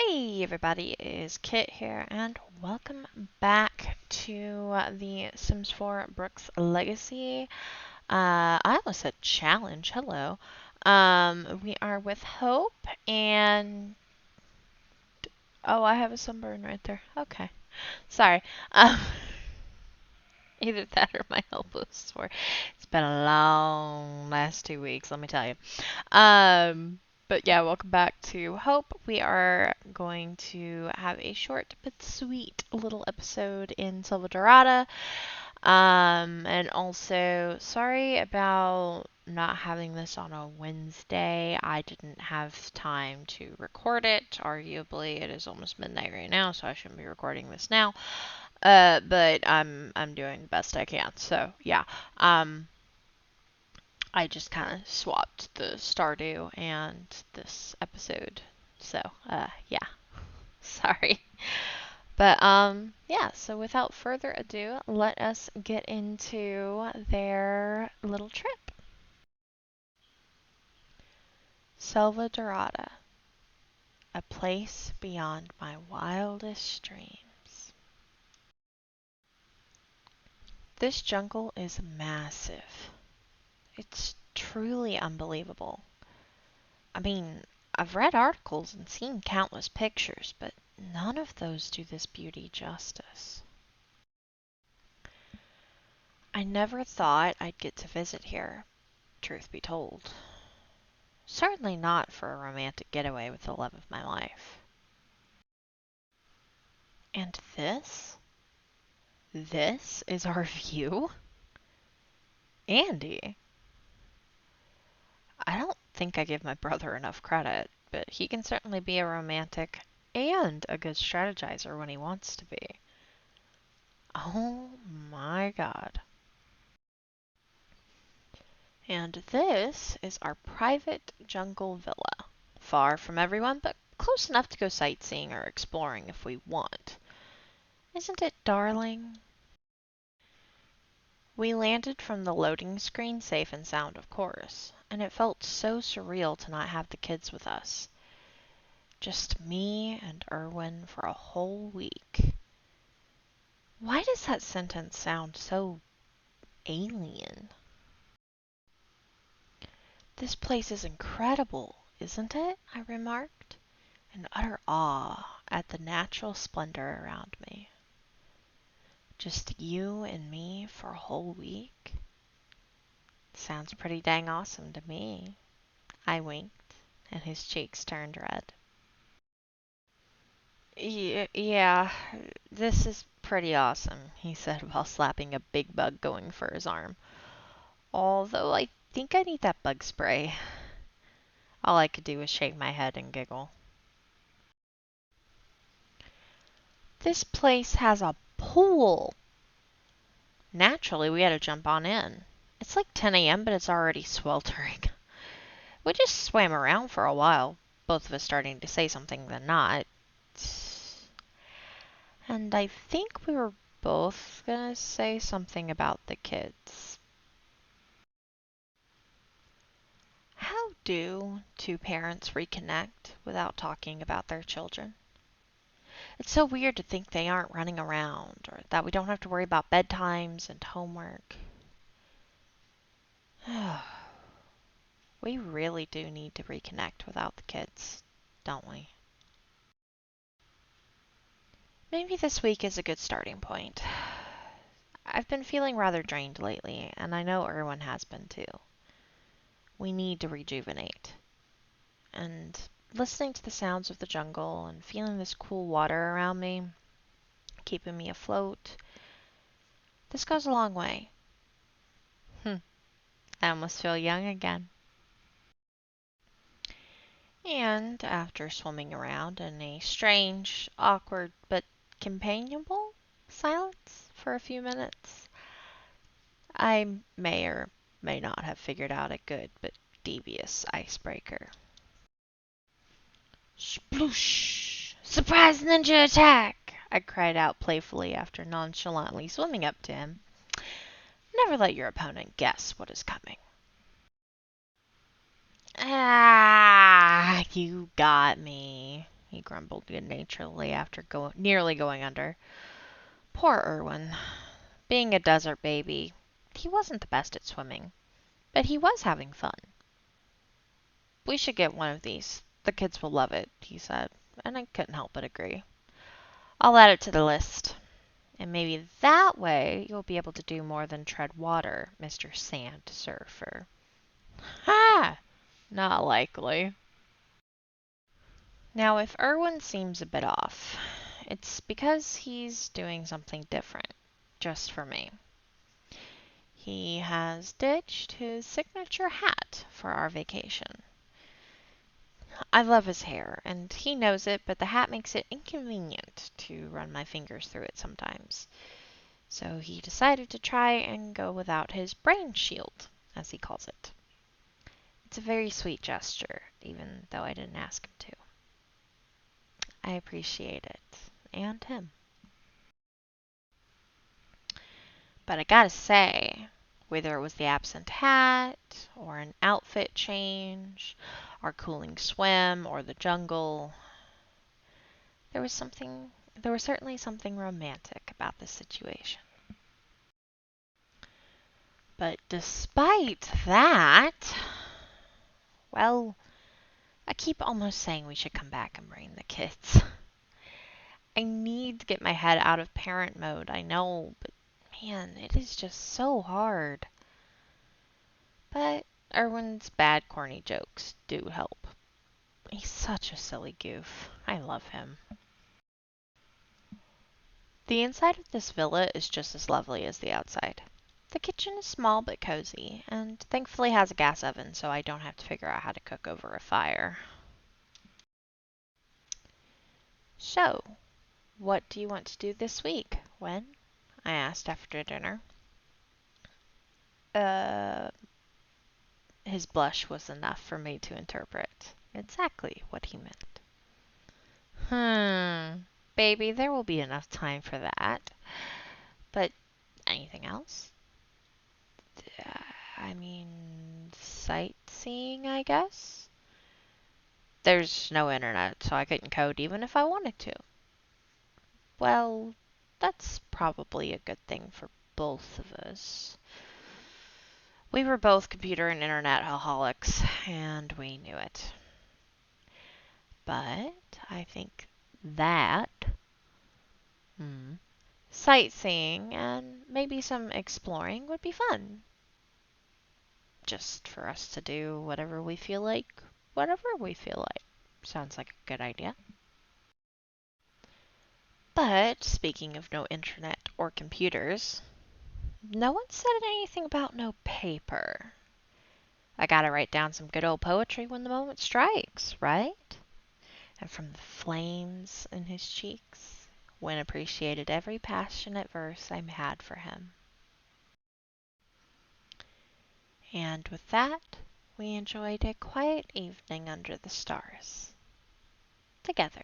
Hey everybody, it is Kit here, and welcome back to the Sims 4 Brooks Legacy. I almost said challenge, hello. We are with Hope, and... Oh, I have a sunburn right there. Okay. Sorry. Um, Either that or my elbow's sore. It's been a long last 2 weeks, let me tell you. But yeah, welcome back to Hope. We are going to have a short but sweet little episode in Selvadorada. And also, sorry about not having this on a Wednesday. I didn't have time to record it. Arguably, it is almost midnight right now, so I shouldn't be recording this now. But I'm doing the best I can. So yeah. I just kind of swapped the Stardew and this episode. So, yeah. Sorry. But, yeah, so without further ado, let us get into their little trip. Selvadorada, a place beyond my wildest dreams. This jungle is massive. It's truly unbelievable. I mean, I've read articles and seen countless pictures, but none of those do this beauty justice. I never thought I'd get to visit here, truth be told. Certainly not for a romantic getaway with the love of my life. And this? This is our view? Andy? I don't think I give my brother enough credit, but he can certainly be a romantic and a good strategizer when he wants to be. Oh my god. And this is our private jungle villa. Far from everyone, but close enough to go sightseeing or exploring if we want. Isn't it darling? We landed from the loading screen safe and sound, of course, and it felt so surreal to not have the kids with us. Just me and Erwin for a whole week. Why does that sentence sound so alien? This place is incredible, isn't it? I remarked, in utter awe at the natural splendor around me. Just you and me for a whole week? Sounds pretty dang awesome to me. I winked, and his cheeks turned red. Yeah, this is pretty awesome, he said while slapping a big bug going for his arm. Although I think I need that bug spray. All I could do was shake my head and giggle. This place has a pool. Naturally, we had to jump on in. It's like 10 a.m., but it's already sweltering. We just swam around for a while, both of us starting to say something then not. And I think we were both gonna say something about the kids. How do two parents reconnect without talking about their children? It's so weird to think they aren't running around, or that we don't have to worry about bedtimes and homework. We really do need to reconnect without the kids, don't we? Maybe this week is a good starting point. I've been feeling rather drained lately, and I know Erwin has been too. We need to rejuvenate. And listening to the sounds of the jungle and feeling this cool water around me, keeping me afloat, this goes a long way. I almost feel young again. And after swimming around in a strange, awkward, but companionable silence for a few minutes, I may or may not have figured out a good but devious icebreaker. Sploosh! Surprise ninja attack! I cried out playfully after nonchalantly swimming up to him. Never let your opponent guess what is coming. Ah, you got me, he grumbled good-naturedly after nearly going under. Poor Erwin. Being a desert baby, he wasn't the best at swimming, but he was having fun. We should get one of these. The kids will love it, he said, and I couldn't help but agree. I'll add it to the list. And maybe that way you'll be able to do more than tread water, Mr. Sand Surfer. Ha! Not likely. Now, if Erwin seems a bit off, it's because he's doing something different, just for me. He has ditched his signature hat for our vacation. I love his hair, and he knows it, but the hat makes it inconvenient to run my fingers through it sometimes. So he decided to try and go without his brain shield, as he calls it. It's a very sweet gesture, even though I didn't ask him to. I appreciate it, and him. But I gotta say, whether it was the absent hat, or an outfit change, our cooling swim, or the jungle, there was certainly something romantic about this situation. But despite that, well, I keep almost saying we should come back and bring the kids. I need to get my head out of parent mode, I know, but man, it is just so hard. But Erwin's bad, corny jokes do help. He's such a silly goof. I love him. The inside of this villa is just as lovely as the outside. The kitchen is small but cozy, and thankfully has a gas oven, so I don't have to figure out how to cook over a fire. So, what do you want to do this week, Wen? I asked after dinner. Uh, his blush was enough for me to interpret exactly what he meant. Baby, there will be enough time for that. But anything else? I mean, sightseeing, I guess? There's no internet, so I couldn't code even if I wanted to. Well, that's probably a good thing for both of us. We were both computer and internet alcoholics, and we knew it. But I think that sightseeing and maybe some exploring would be fun. Just for us to do whatever we feel like, whatever we feel like. Sounds like a good idea. But speaking of no internet or computers, no one said anything about no paper. I gotta write down some good old poetry when the moment strikes, right? And from the flames in his cheeks, Wynne appreciated every passionate verse I had for him. And with that, we enjoyed a quiet evening under the stars. Together.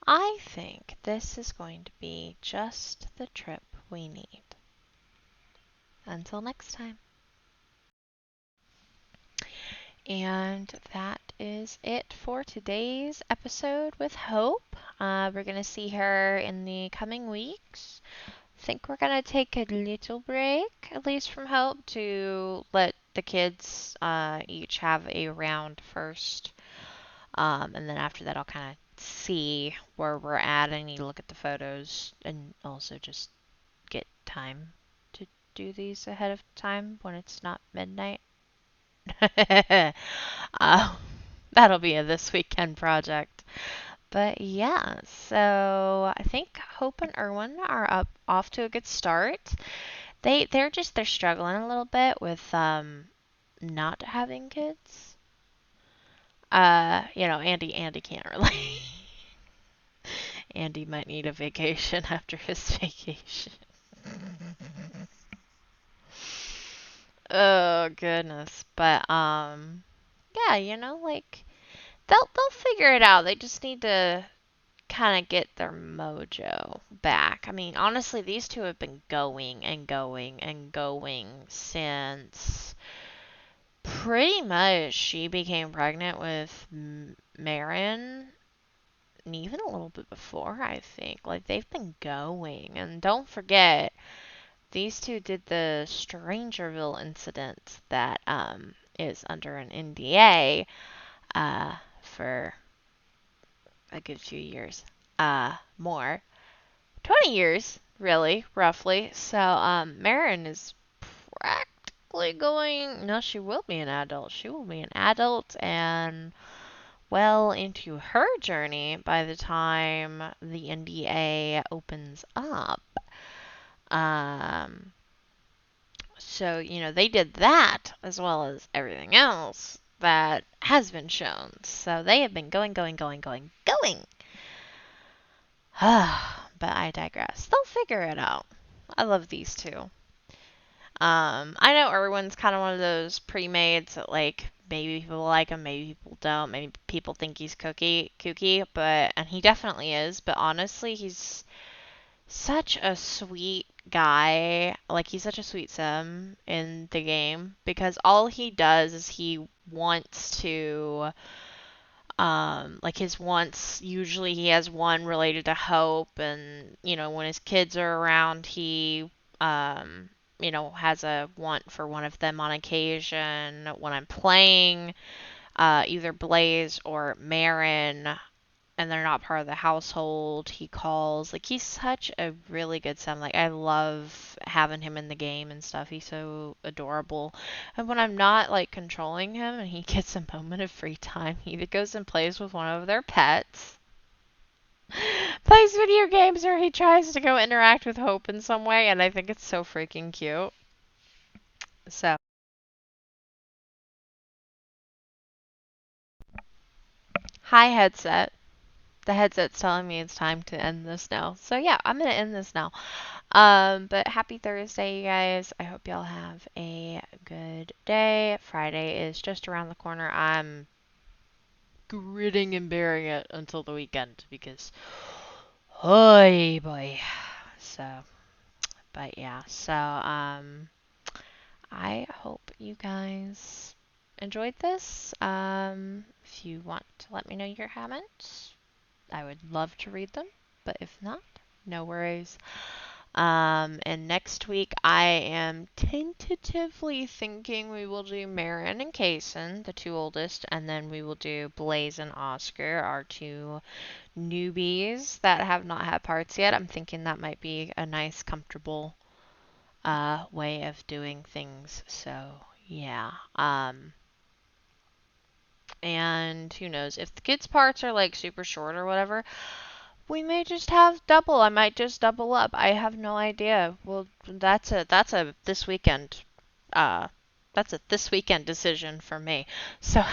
I think this is going to be just the trip we need. Until next time. And that is it for today's episode with Hope. We're going to see her in the coming weeks. I think we're going to take a little break, at least from Hope, to let the kids each have a round first. And then after that, I'll kind of see where we're at. I need to look at the photos and also just get time to do these ahead of time when it's not midnight. uh, that'll be a this weekend project. But yeah, so I think Hope and Erwin are off to a good start. They're struggling a little bit with not having kids. Andy can't relate. Andy might need a vacation after his vacation. Oh goodness. But yeah, like they'll figure it out. They just need to kind of get their mojo back. I mean, honestly, these two have been going and going and going since Pretty much, she became pregnant with Marin, and even a little bit before, I think. Like, they've been going. And don't forget, these two did the Strangerville incident that is under an NDA for a good few years. More. 20 years, really, roughly. So, Marin is practically going. No, she will be an adult. She will be an adult and well into her journey by the time the NDA opens up. Um, so, they did that as well as everything else that has been shown. So they have been going, going, going, going, going. But I digress. They'll figure it out. I love these two. I know everyone's kind of one of those pre-mades that like maybe people like him, maybe people don't, maybe people think he's kooky, and he definitely is. But honestly, he's such a sweet guy. Like he's such a sweet sim in the game because all he does is he wants to like his wants, usually he has one related to hope, and when his kids are around he has a want for one of them on occasion. When I'm playing either Blaze or Marin and they're not part of the household, he calls. Like he's such a really good son. Like I love having him in the game and stuff. He's so adorable. And when I'm not like controlling him and he gets a moment of free time, he either goes and plays with one of their pets, plays video games, or he tries to go interact with Hope in some way, and I think it's so freaking cute. So, hi headset. The headset's telling me it's time to end this now. So yeah, I'm gonna end this now. But happy Thursday, you guys. I hope y'all have a good day. Friday is just around the corner. I'm gritting and bearing it until the weekend because, oh boy. So, but yeah. So, I hope you guys enjoyed this. If you want to let me know your comments, I would love to read them. But if not, no worries. And next week I am tentatively thinking we will do Marin and Kaysen, the two oldest, and then we will do Blaze and Oscar, our two newbies that have not had parts yet. I'm thinking that might be a nice, comfortable way of doing things. So yeah. And who knows if the kids' parts are like super short or whatever. We may just have double. I might just double up. I have no idea. Well, that's a this weekend uh that's a this weekend decision for me. So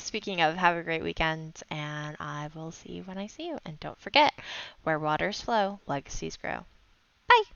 speaking of, have a great weekend and I will see you when I see you. And don't forget, where waters flow, legacies grow. Bye.